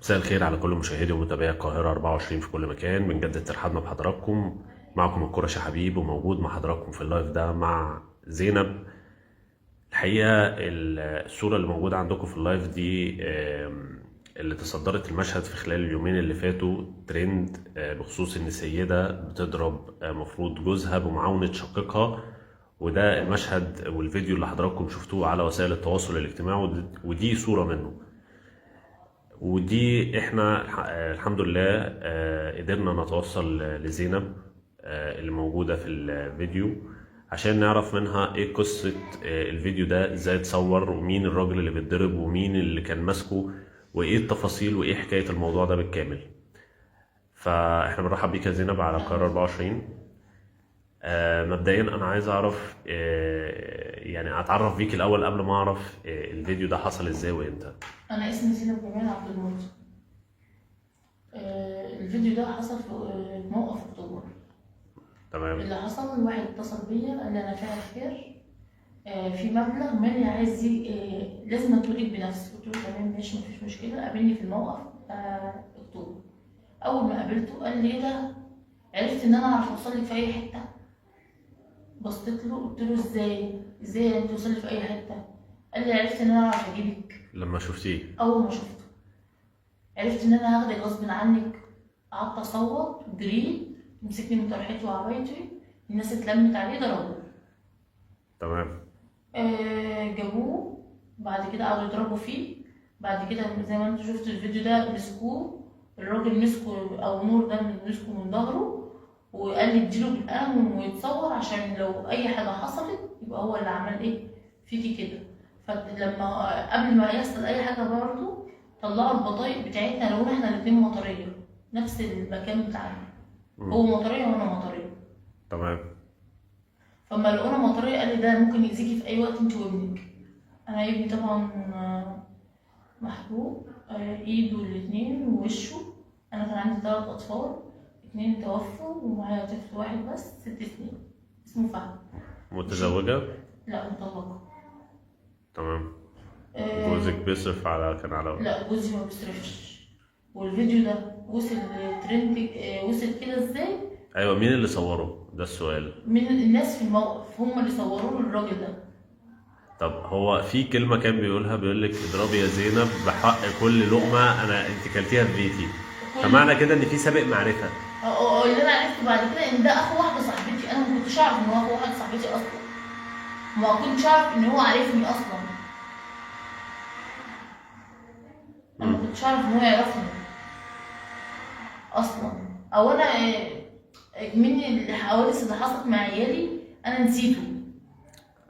مساء الخير على كل مشاهدي ومتابعي القاهرة 24 في كل مكان. بنجدد ترحابنا بحضراتكم. معكم القرشي حبيب، وموجود مع حضراتكم في اللايف ده مع زينب. الحقيقة الصورة اللي موجودة عندكم في اللايف دي اللي تصدرت المشهد في خلال اليومين اللي فاتوا ترند، بخصوص ان سيدة بتضرب مفروض جوزها بمعاونة شقيقها. وده المشهد والفيديو اللي حضراتكم شفتوه على وسائل التواصل الاجتماعي، ودي صورة منه. ودي احنا الحمد لله قدرنا نتوصل لزينب اللي موجودة في الفيديو، عشان نعرف منها ايه قصة الفيديو ده، ازاي اتصور، ومين الراجل اللي بيتضرب، ومين اللي كان ماسكه، وايه التفاصيل، وايه حكاية الموضوع ده بالكامل. فاحنا بنرحب بيك يا زينب على القاهرة 24. مبدئيا انا عايز اعرف، يعني اتعرف بيك الاول قبل ما اعرف الفيديو ده حصل ازاي وامتى. انا اسمي زينب جمال عبد المنصف. الفيديو ده حصل في موقف اكتوبر. تمام. اللي حصل، واحد اتصل بيا قال لي انا فيها خير، في مبلغ مالي عايز لازم اتولد بنفسي. قلت له تمام ماشي مفيش مشكله، قابلني في الموقف اكتوبر. اول ما قابلته قال لي ايه ده، عرفت ان انا اعرف اوصل لك في اي حته. بصيت له قلت له ازاي انت توصل لي في اي حته؟ قال لي عرفت ان انا اعرف اجيبك. لما شفتيه؟ اول ما شفته عرفت ان انا هاخدك غصب عنك. قعدت اصوت جريت، مسكني من طرحتي وعبايتي، الناس اتلمت عليه ضربوه. تمام. جابوه، بعد كده قعدوا يضربوا فيه. بعد كده زي ما انتوا شفتوا الفيديو ده، مسكوه الراجل، مسكه او نور ده مسكه من ظهره، وقال لي اديله بالقلم ويتصور عشان لو اي حاجه حصلت يبقى هو اللي عمل ايه فيكي كده. فلما قبل ما يحصل اي حاجه برضه طلعوا البطايق بتاعتنا، لو احنا الاتنين مطريه نفس المكان بتاعنا. هو مطريه وانا مطريه. تمام. فما لقونا مطريه قال لي ده ممكن يأذيكي في اي وقت انت وابنك. انا ابني طبعا محروق، ايده الاتنين ووشه. انا كان عندي 3 اطفال، 2 توفوا ومعايا طفل واحد بس 6 سنين اسمه فهد. متزوجة؟ لا مطلقة. تمام. جوزك بيصرف على لا جوزي ما بيصرفش. والفيديو ده وصل ترند، وصل كده ازاي؟ ايوه، مين اللي صوره؟ ده السؤال. من الناس في الموقف هم اللي صوروه للراجل ده. طب هو في كلمة كان بيقولها، بيقول لك اضربي يا زينب بحق كل لقمة انت كلتيها في بيتي. فمعنى كده ان في سابق معرفة. اللي انا عرفته بعد كده ان ده اخو واحدة صاحبتي. انا ما كنتش اعرف ان هو اخو واحدة صاحبتي اصلا، ما كنتش اعرف ان هو عارفني اصلا. انا ما كنتش اعرف ان هو يعرفني اصلا. او انا من الحوادث اللي حصلت مع عيالي انا نسيته.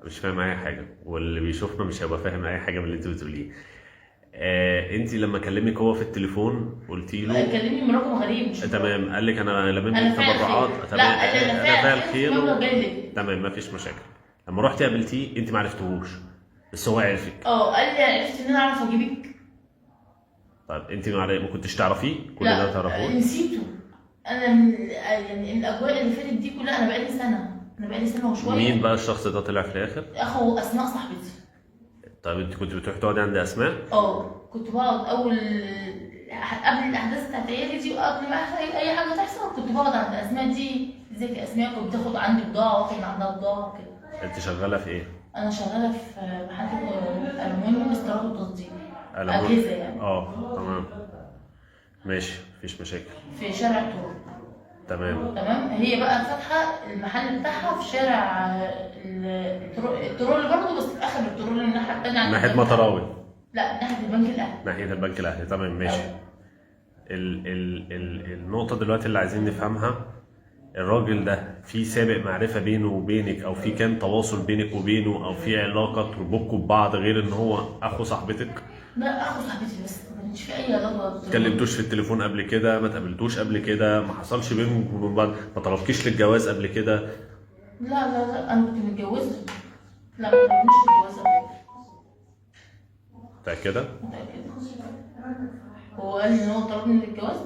مش فاهم اي حاجة، واللي بيشوفنا مش هيبقى فاهم اي حاجة من اللي انت بتقوليه. انت لما كلمك هو في التليفون قلتي له؟ كلمني من رقم غريب مش تمام. قال لك انا لميت انا تبرعات؟ لا انا فاعل خير خير. جاي لي. تمام، مفيش مشاكل. لما رحتي قابلتيه انت ما عرفتهوش، بس هو عرفك. قال لي عرفت ان انا اعرف اجيبك. طيب انت ما كنتش تعرفيه كل ده؟ لا تعرفوه؟ نسيته. انا من يعني الاجواء اللي فاتت دي كلها انا بقالي سنه وشويه. مين بقى الشخص ده طلع في الاخر؟ اخو اسماء صاحبتي. طيب انت كنت بتروحي تقعدي عند اسماء؟ كنت بقعد قبل الاحداث بتاعت عيالي دي، وقبل ما اي حاجه تحصل كنت بقعد عند اسماء دي. ازيك يا اسماء، كنت بتاخد عندي بضاعه واخد عندها بضاعه كده. انت شغاله في ايه؟ انا شغاله في محل المونيوم استيراد وتصدير ألمون. اجهزه يعني. تمام ماشي، مفيش مشاكل. في شارع الطرق. تمام. هي بقى فاتحه المحل بتاعها في شارع الترول برضه، بس في اخر الترول الناحيه الثانيه. ناحيه مطراوي؟ لا ناحيه البنك الاهلي. ناحيه البنك الاهلي، تمام ماشي. النقطه دلوقتي اللي عايزين نفهمها، الراجل ده في سابق معرفة بينه وبينك، او في كان تواصل بينك وبينه، او في علاقة تربطكم ببعض غير ان هو اخو صاحبتك؟ لا اخو صاحبتي بس، ما كانش في اي علاقة. ما اتكلمتوش في التليفون قبل كده؟ ما تقابلتوش قبل كده؟ ما حصلش بينكم وبين بعض؟ ما طلبكيش للجواز قبل كده؟ لا انا كنت متجوزة. لا ما طلبنيش للجواز قبل كده. متأكدة؟ متأكدة. هو قال لي ان هو طلبني للجواز.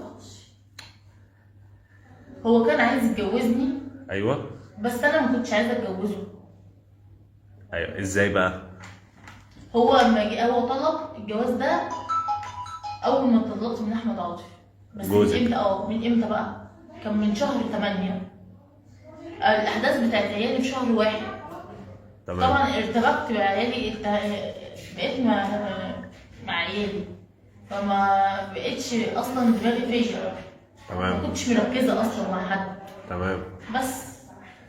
هو كان عايز يتجوزني. ايوه. بس انا ما كنتش عايزه اتجوزه. ايوه، ازاي بقى؟ هو لما جه هو طلب الجواز ده اول ما اتطلقت من احمد عاطف. بس جوزك. من امتى؟ من امتى بقى؟ كان من شهر 8. الاحداث بتاعت عيالي في شهر 1. تمام. طبعا ارتبكت بعيالي، بقيت مع عيالي، فما بقتش اصلا دماغي فيا. ما تمام. كنتش مركزه اصلا مع حد. تمام. بس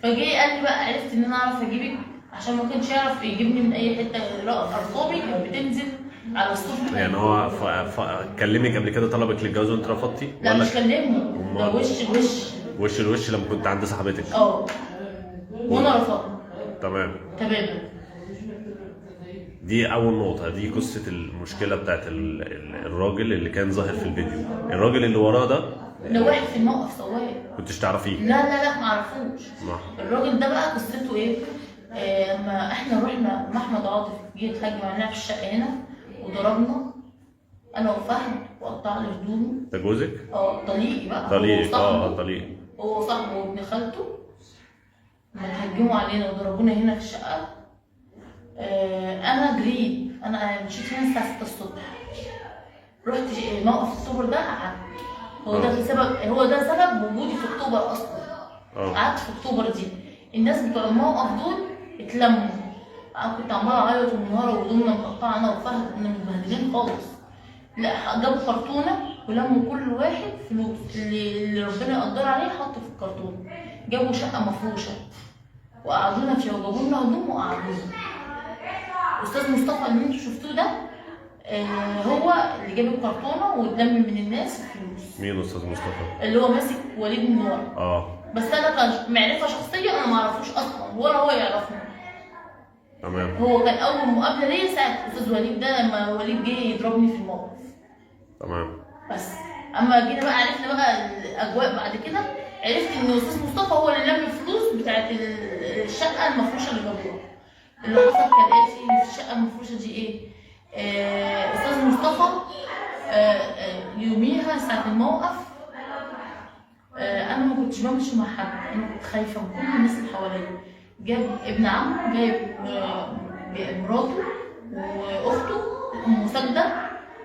فجاي قال لي بقى عرفت ان انا اعرف اجيبك، عشان ما كانش يعرف يجيبني من اي حته. ارقامي كانت بتنزل على الصبح. يعني هو كلمك قبل كده طلبك للجواز وانت رفضتي؟ لا ولا مش كلمني، ده أمال؟ وش الوش لما كنت عند صاحبتك؟ وانا رفضت تمام. تماما. دي اول نقطه. دي قصه المشكله بتاعت الراجل اللي كان ظاهر في الفيديو. الراجل اللي وراه ده واحد في الموقف سواق. كنتش تعرفيه؟ لا ما اعرفوش. ما. الراجل ده بقى قصته ايه؟ لما احنا رحنا مع احمد عاطف، جه اتهجم علينا في الشقه هنا وضربنا انا وفهد وقطع لي هدومي. ده جوزك؟ طليقي بقى. طليقك. طليقي. هو صاحبه وابن خالته لما اتهجموا علينا وضربونا هنا في الشقه. انا جريت، انا مشيت هنا الساعه 6 الصبح، رحت موقف اكتوبر ده قعدت. هو ده سبب وجودي في اكتوبر اصلا. قعدت في اكتوبر دي. الناس بتوع الموقف دول اتلموا. انا كنت عماله اعيط ومنهاره وهدومنا مقطعه انا وفهد، كنا متبهدلين خالص. لا جابوا كرتونه ولموا كل واحد فلوس اللي ربنا يقدر عليه حطه في الكرتونه. جابوا شقه مفروشه وقعدونا فيها وجابوا لنا هدوم وقعدونا. استاذ مصطفى اللي انتوا شفتوه ده هو اللي جاب الكرتونه واتلم من الناس الفلوس. مين استاذ مصطفى؟ اللي هو ماسك وليد من ورا. بس انا كمعرفه شخصيه انا ما اعرفوش اصلا ولا هو يعرفني. تمام. هو كان اول مقابله ليا ساعه استاذ وليد ده، لما وليد جه يضربني في الموقف. تمام. بس اما جينا بقى عرفنا بقى الاجواء بعد كده، عرفت ان استاذ مصطفى هو اللي لم الفلوس بتاعت الشقه المفروشه اللي جابوها. اللي حصل كالاتي في الشقه المفروشه دي ايه؟ استاذ مصطفى يوميها ساعه الموقف انا ما كنتش بمشي مع حد، انا كنت خايفه من كل الناس اللي حواليا. جاب ابن عمه، جايب مراته واخته ام سجده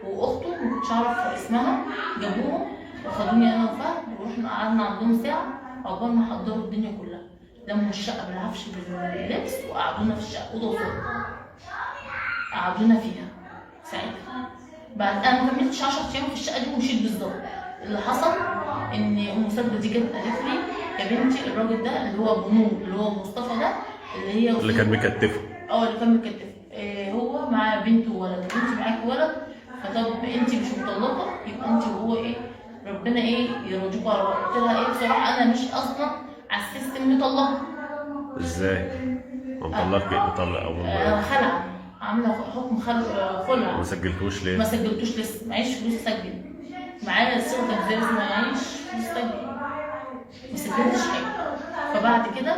واخته ما كنتش اعرف اسمها، جابوهم وخدوني انا وفهد ورحنا قعدنا عندهم ساعه عقبال ما حضروا الدنيا كلها. لموا الشقه بالعفش باللبس وقعدونا في الشقه اوضه وصاله، قعدونا فيها ساعتها. بعد انا ما كملتش 10 ايام في الشقه دي ومشيت بالظبط. اللي حصل ان ام سجده دي جت قالت لي يا بنتي الراجل ده اللي هو ابو نور اللي هو مصطفى ده اللي كان مكتفه. اللي كان مكتفه هو معاه بنت وولد، انت معاكي ولد، فطب انت مش مطلقه يبقى انت وهو ايه ربنا يرضيكوا على بعض. قلت لها بصراحه انا مش اصلا على السيستم مطلقه. ازاي؟ مطلق مطلق او خلع، عامله حكم خلع. ما سجلتوش ليه؟ ما سجلتوش لسه، معيش فلوس اسجل. معايا صيغه تنفيذ بس معيش فلوس اسجل، ما سجلتش حاجه. فبعد كده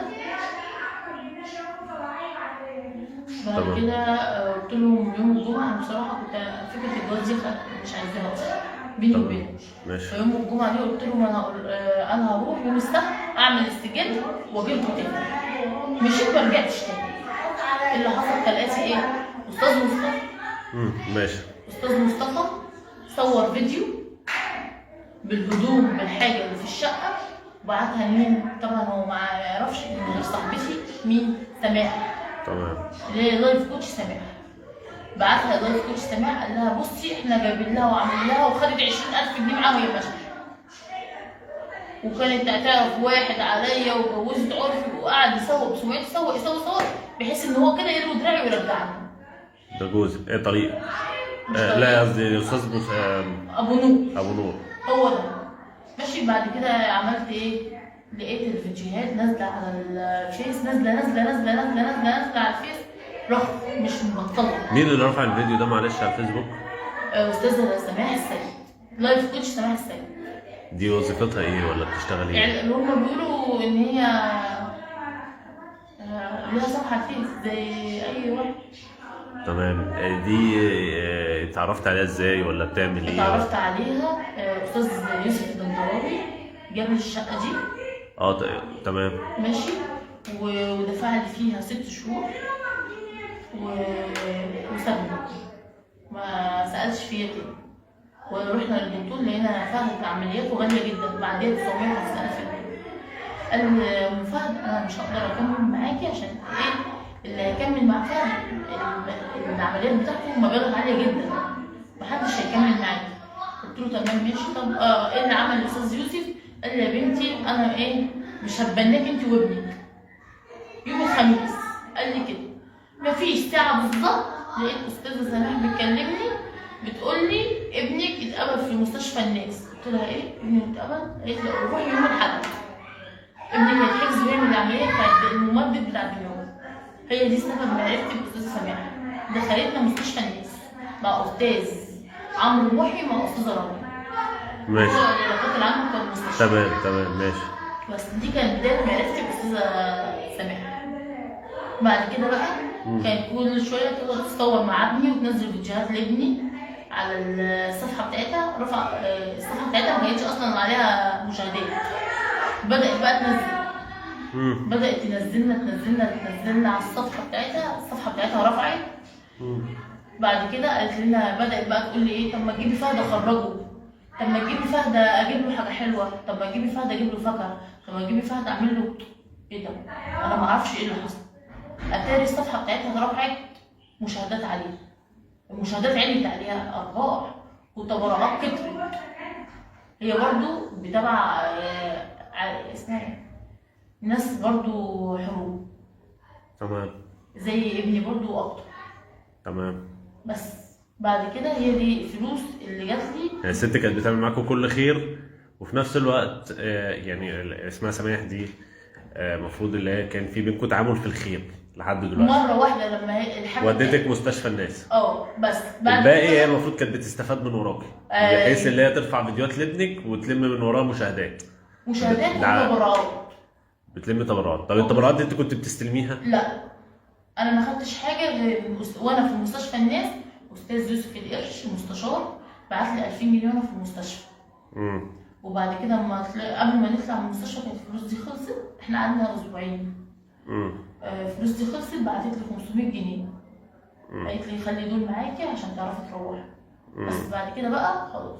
قلت لهم يوم الجمعه، انا بصراحه كنت فكره الجواز دي مش عايزاها اصلا بيني وبينهم. فيوم الجمعه دي قلت لهم انا هروح يوم السبت اعمل استجابه واجي لكم تاني. مشيت ما رجعتش تاني. اللي حصل كالاتي استاذ مصطفى ماشي. استاذ مصطفى صور فيديو بالهدوم بالحاجه اللي في الشقه وبعتها لمين؟ طبعا هو ما يعرفش ان غير صاحبتي مين؟ سماح. تمام. اللي هي لايف كوتش سماح. بعتها لايف كوتش سماح قال لها بصي احنا جايبين لها وعاملين لها وخدت 20,000 جنيه معاها وهي ماشيه. وكانت هتعرف واحد عليا وجوزت عرفي وقعد يسوق بسمعتي يسوق بحيث ان هو كده يلوي دراعي ويرجعني. ده جوزك؟ طريق؟ لا قصدي استاذ ابو نور. هو ده. ماشي. بعد كده عملت لقيت الفيديوهات نازله على الفيس، نازله على الفيس رفض مش مبطله. مين اللي رفع الفيديو ده معلش على الفيسبوك؟ استاذه سماح السيد، لايف كوتش سماح السيد. دي وظيفتها ايه ولا بتشتغل ايه؟ يعني اللي هم بيقولوا ان هي ليها صفحه فيس زي اي واحد. تمام. دي اتعرفت عليها ازاي ولا بتعمل ايه؟ اتعرفت عليها استاذ يوسف الدندراوي جاب لي الشقه دي. تمام. ماشي. ودفع لي فيها 6 شهور وسابني ما سالش فيا تاني. ورحنا للدكتور لقينا فهد عملياته غاليه جدا، بعديها 950,000 جنيه. قال لي ام فهد انا مش هقدر اكمل معاكي، عشان ايه اللي هيكمل مع فهد العمليات بتاعته مبالغ عاليه جدا، محدش هيكمل معاكي. قلت له تمام ماشي. طب ايه اللي عمل الاستاذ يوسف؟ قال لي يا بنتي انا ايه مش هتبناك انت وابنك يوم الخميس. قال لي كده. مفيش ساعه بالظبط لقيت استاذه سماح بتكلمني بتقول لي ابنك اتقبل في مستشفى الناس. قلت لها ايه ابني اتقبل؟ قالت لي روحي يوم الاحد ابنك هيتحجز ويعمل العمليه بتاعت الممدد بتاع الدماغ. هي دي سبب معرفتي باستاذه سماح، دخلتنا مستشفى الناس مع استاذ عمرو محي مع استاذه رامي. ماشي هو العلاقات العامه بتاع المستشفى. تمام ماشي. بس دي كانت بدايه معرفتي باستاذه سماح. بعد كده بقى كانت كل شويه تقعد تصور مع ابني وتنزل فيديوهات لابني على الصفحه بتاعتها. رفع الصفحه بتاعتها ما كانتش اصلا عليها مشاهدات، بدات بقى تنزل، بدات تنزلنا على الصفحه بتاعتها. الصفحه بتاعتها رفعت. بعد كده قالت لنا، بدات بقى تقول لي ايه طب ما تجيبي فهد اخرجه، طب ما تجيبي فهد اجيب له حاجه حلوه، طب ما تجيبي فهد اجيب له فاكهه، طب ما تجيبي فهد اعمل له ايه ده. انا ما اعرفش ايه اللي حصل. اتاري الصفحه بتاعتها رفعت مشاهدات عليها، المشاهدات عليت عليها ارباح وتبرعات كترت. هي برضو بتبع اسمها ناس برضو حروب تمام زي ابني برضو واكتر. تمام. بس بعد كده هي دي الفلوس اللي جات لي. يعني الست كانت بتعمل معاكم كل خير، وفي نفس الوقت يعني اسمها سماح دي المفروض اللي هي كان في بينكم تعامل في الخير لحد دلوقتي. مره واحده لما الحاجه وديتك مستشفى الناس، بس بعد الباقي كده هي المفروض كانت بتستفاد من وراكي، بحيث اللي هي ترفع فيديوهات لابنك وتلم من وراها مشاهدات وتبرعات. بتلم تبرعات. طب التبرعات دي انت كنت بتستلميها؟ لا انا ما خدتش حاجه غير وانا في مستشفى الناس. استاذ يوسف القرش المستشار بعت لي 2000 جنيه وانا في المستشفى. وبعد كده قبل ما نطلع من المستشفى كانت الفلوس دي خلصت. احنا قعدنا اسبوعين. الفلوس دي خلصت، بعتت لي 500 جنيه. قالت لي خلي دول معاكي عشان تعرفي تروحي. بس بعد كده بقى خلاص.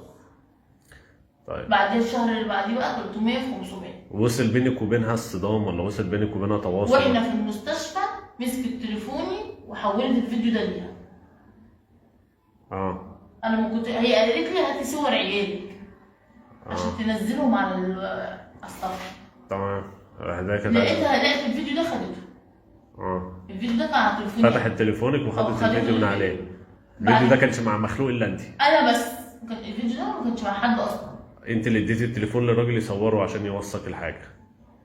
طيب بعد الشهر اللي بعديه بقى 300 في 500. وصل بينك وبينها الصدام ولا وصل بينك وبينها تواصل؟ واحنا في المستشفى مسكت تليفوني وحولت الفيديو ده ليها. انا ما كنت، هي قالت لي هاتي صور عيالك عشان تنزلهم على الصفحه. تمام. لقيت الفيديو ده خدته. الفيديو ده كان على تليفوني. فتحت تليفونك وخدت الفيديو من عليه. الفيديو ده كانش مع مخلوق الا انت؟ انا بس. الفيديو ده ما كانش مع حد اصلا. انت اللي اديتي التليفون للراجل يصوره عشان يوثق الحاجه؟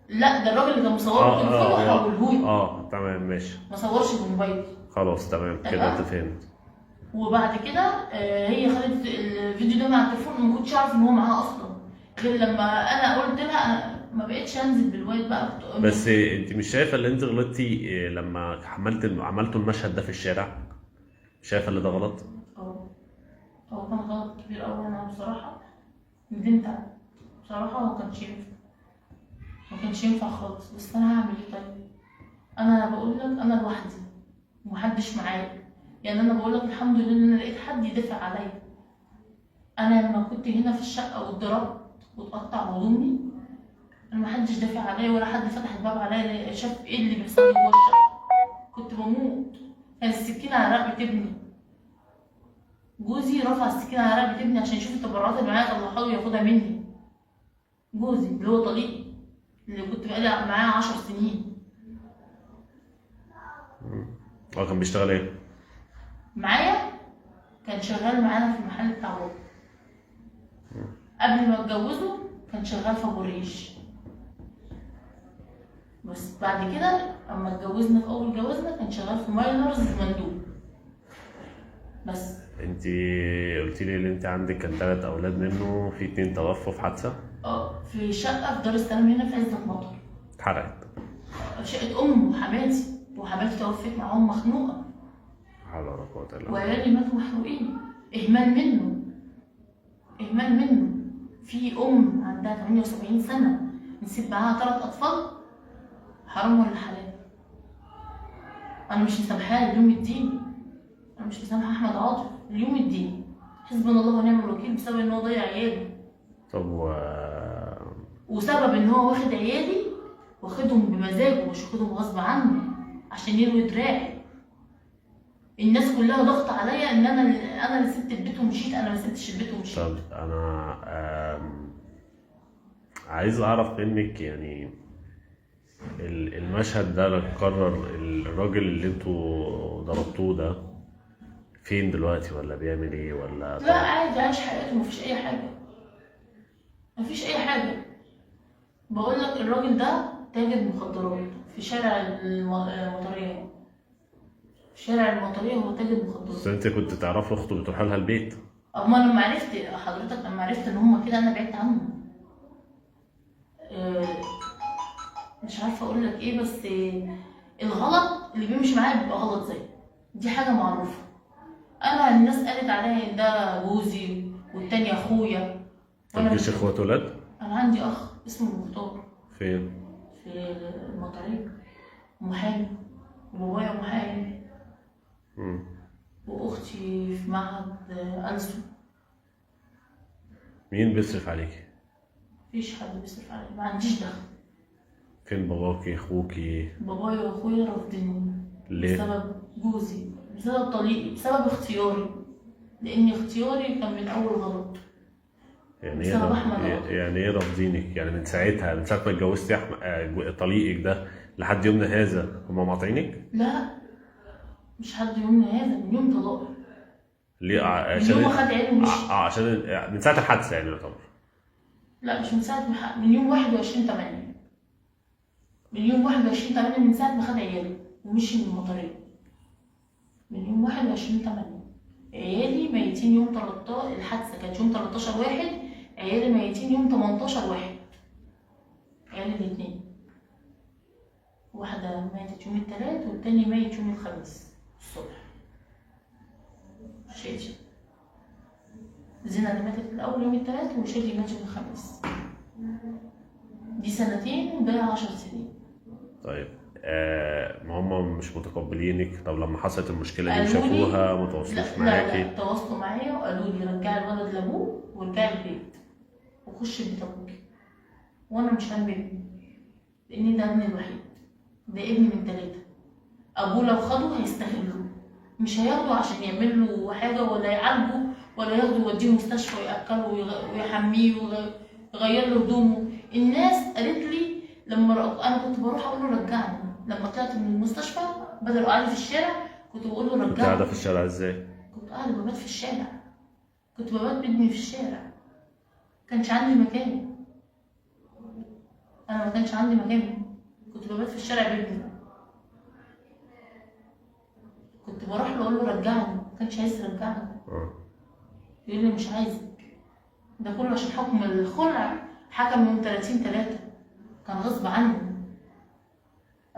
لا ده الراجل اللي كان مصوره بالتليفون وحولهولي. تمام ماشي. ما صورش بموبايلي. خلاص تمام كده انت فهمت. وبعد كده هي خدت الفيديو ده مع التليفون. ما كنتش اعرف ان هو معاها اصلا غير لما انا قلت لها. انا ما بقتش انزل بالواد بقى. بس انت مش شايفه ان انت غلطتي لما عملتوا المشهد ده في الشارع؟ شايفه ان ده غلط؟ هو كان غلط كبير قوي. انا بصراحه ندمت بصراحه. هو ما كانش ينفع خالص. بس انا هعمل ايه طيب؟ انا بقول لك انا لوحدي ومحدش معايا. يعني انا بقول لك الحمد لله ان انا لقيت حد يدافع عليا. انا لما كنت هنا في الشقه واتضربت واتقطع هدومي، انا محدش دافع عليا ولا حد فتح الباب عليا شاف ايه اللي بيحصل لي جوه الشقه. كنت بموت. كان السكينه على رقبه ابني. جوزي رفع السكينه على رقبه ابني عشان يشوف التبرعات اللي معايا طلعها له ياخدها مني. جوزي اللي هو طليقي اللي كنت بقالي معاه 10 سنين. هو كان بيشتغل ايه؟ معايا كان شغال معانا في المحل بتاع بابا. قبل ما اتجوزه كان شغال في ابو الريش. بس بعد كده اما اتجوزنا في اول جوازنا كان شغال في ماينرز مندوب. بس انت قلتي لي ان انت عندك كان 3 اولاد منه في 2 توفوا في حادثه؟ في شقه في دار السلام هنا في عزة مطر. اتحرقت؟ شقه امي وحماتي توفت معاهم مخنوقه. حول ولا قوه الا بالله. وعيالي ماتوا محروقين. اهمال منه. في ام عندها 78 سنه نسيب معاها 3 اطفال. حرام ولا حلال؟ انا مش مسامحاه اليوم الديني. انا مش مسامحه احمد عاطف اليوم الديني. حسبنا الله ونعم الوكيل بسبب ان هو ضيع عيالي، طب وسبب ان هو واخد عيالي واخدهم بمزاجه مش واخدهم غصب عني عشان يروي دراعي. الناس كلها ضغط عليا ان انا اللي سبت البيت ومشيت، انا ما سبتش البيت ومشيت. طب انا عايز اعرف منك يعني المشهد ده اللي قرر الراجل اللي انتوا ضربتوه ده فين دلوقتي، ولا بيعمل ايه، ولا لا عادي عايش حياته، مفيش اي حاجه، مفيش اي حاجه. بقول لك الراجل ده تاجر مخدرات في شارع المطريه، في شارع المطريه هو تاجر مخدرات. بس انت كنت تعرفي اخته بتروح لها البيت؟ اما لما عرفت حضرتك، لما عرفت ان هما كده انا بعدت عنهم. مش عارفه اقول لك ايه، بس الغلط اللي بيمشي معايا بيبقى غلط زي دي حاجه معروفه. انا الناس قالت عليا ده جوزي والتاني اخويا، وانا مالكيش اخوات ولاد؟ انا عندي اخ اسمه مختار فين؟ في المطريه، محامي، وبابايا محامي، واختي في معهد ألسن. مين بيصرف عليكي؟ مفيش حد بيصرف عليا، ما عنديش دخل. فين باباكي اخوكي؟ بابايا واخويا رافضيني. ليه؟ بسبب جوزي، بسبب طليقي، بسبب اختياري، لان اختياري كان من اول غلط. يعني بسبب احمد يعني ايه رافضينك؟ يعني من ساعه ما اتجوزتي طليقك ده لحد يومنا هذا هم مقاطعينك؟ لا مش حد يومنا هذا، من يوم طلاقي. ليه؟ من عشان يوم ما خد عيله ومشي. عشان من ساعه الحادثه يعني يعتبر؟ لا مش من ساعه من يوم 21/8، من يوم 21/8، من ساعه ما خد عياله ومشي من المطريه، من يوم 21/8. عيالي ميتين يوم 13، الحادثه كانت يوم 13/1، عيالي ميتين يوم 18/1. عيالي الاتنين، واحدة ماتت يوم التلات والتاني ميت يوم الخميس الصبح. شادي زينة اللي ماتت الأول يوم التلات، وشادي مات يوم الخميس. دي 2 وده 10 سنين. طيب ما هم مش متقبلينك؟ طب لما حصلت المشكله دي قالوا لي وشافوها ما تواصلوش معاكي؟ لا تواصلوا معايا وقالوا لي رجعي الولد لابوه وارجعي البيت وخشي بيت ابوكي، وانا مش هنام بابني لان ده ابني الوحيد، ده ابني من 3. ابوه لو خده هيستغله، مش هياخده عشان يعمل له حاجه ولا يعالجه، ولا ياخده يوديه مستشفى وياكله ويحميه ويغير له هدومه. الناس قالت لي لما انا كنت بروح اقول له رجعني، لما طلعت من المستشفى بدل قاعده في الشارع كنت بقول له رجعني. كنت قاعده في الشارع ازاي؟ كنت قاعده ببات في الشارع، كنت ببات بابني في الشارع، كانش عندي مكان، انا ما كانش عندي مكان، كنت ببات في الشارع بابني. كنت بروح له اقول له رجعني، ما كانش عايز يرجعني. يقول لي مش عايزك. ده كله عشان حكم الخلع، حكم يوم 30/3، كان غصب عني.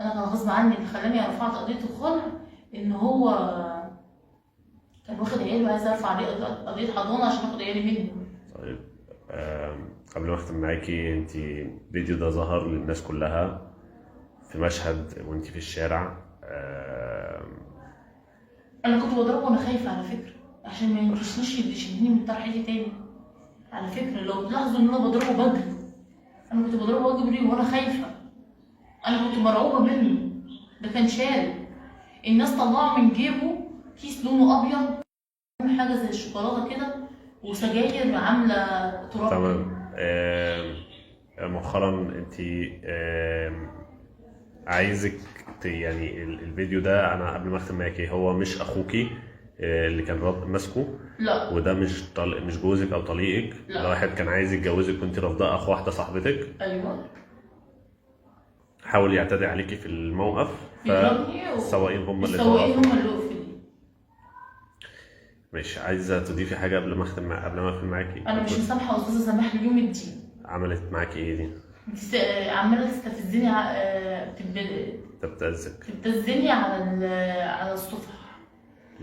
انا كان غصب عني، اللي خلاني رفعت قضيه الخلع ان هو كان واخد عيالي وعايز ارفع عليه قضيه حضانه عشان اخد عيالي منه. طيب قبل ما اختم معاكي، انت الفيديو ده ظهر للناس كلها في مشهد وانت في الشارع. انا كنت بضربه وانا خايفه على فكره، عشان ما ينكشنيش يشدني من طرحتي تاني. على فكره لو تلاحظوا ان انا بضربه بجري، انا كنت بضربه بجري وانا خايفه، انا كنت مرعوبه منه. ده كان شارب، الناس طلعوا من جيبه كيس لونه ابيض، حاجه زي الشوكولاته كده، وسجاير عامله تراب. تمام. مؤخرا انت عايزك يعني الفيديو ده، انا قبل ما اختم معاكي، هو مش اخوكي اللي كان ماسكه؟ لا. وده مش جوزك او طليقك؟ لا. ده واحد كان عايز يتجوزك وانت رافضاه، اخو واحده صاحبتك؟ ايوه. حاول يعتدي عليكي في الموقف، فالسواقين هم اللي وقفوا لي. مش عايزه تضيفي حاجه قبل ما اقفل معاكي؟ انا مش مسامحه استاذه سماح ليوم الدين. عملت معاكي ايه دي؟ عماله تستفزني، تبتزني على الصفحه،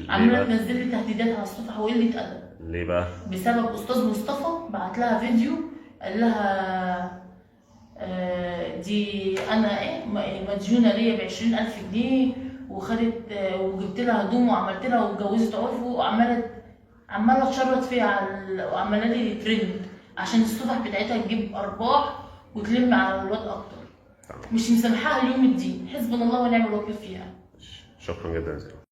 عماله تنزل لي تهديدات على الصفحه وقله ادب. ليه بقى؟ بسبب استاذ مصطفى بعت لها فيديو قال لها دي انا مديونه ليا ب20,000 جنيه، وخدت وجبت لها هدوم وعملت لها واتجوزت عرفه، وعماله عماله تشرط فيها وعماله لي ترند عشان الصفح بتاعتها تجيب ارباح وتلم على الواد اكتر. تمام. مش مسامحاها اليوم الدين، حسبنا الله ونعم الوكيل فيها. شكرا جدا يا زينب.